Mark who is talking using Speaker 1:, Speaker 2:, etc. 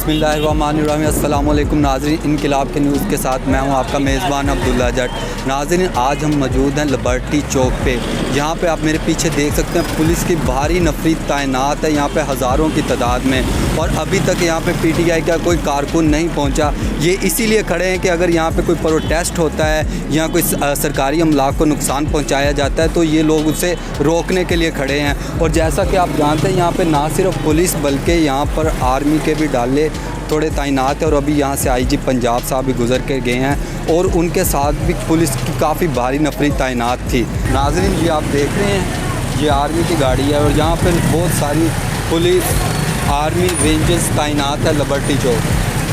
Speaker 1: बिस्मिल्लाहिर्रहमानिर्रहीम। अस्सलाम वालेकुम नाज़रीन, इनकिलाब के न्यूज़ के साथ मैं हूं आपका मेज़बान अब्दुल्ला जट। नाज़रीन, आज हम मौजूद हैं लिबर्टी चौक पे। यहाँ पे आप मेरे पीछे देख सकते हैं पुलिस की भारी नफरी तैनात है यहाँ पे हज़ारों की तादाद में, और अभी तक यहाँ पे पीटीआई का कोई कारकुन नहीं पहुँचा। ये इसीलिए खड़े हैं कि अगर यहाँ पे कोई प्रोटेस्ट होता है या कोई सरकारी अमलाक को नुकसान पहुँचाया जाता है तो ये लोग उसे रोकने के लिए खड़े हैं। और जैसा कि आप जानते हैं यहाँ पे ना सिर्फ पुलिस बल्कि यहाँ पर आर्मी के भी डाले थोड़े तैनात है, और अभी यहाँ से आईजी पंजाब साहब भी गुजर के गए हैं और उनके साथ भी पुलिस की काफ़ी भारी नफरी तैनात थी। नाज़रीन, ये आप देख रहे हैं ये आर्मी की गाड़ी है और यहाँ पर बहुत सारी पुलिस आर्मी रेंजर्स तैनात है लिबर्टी चौक।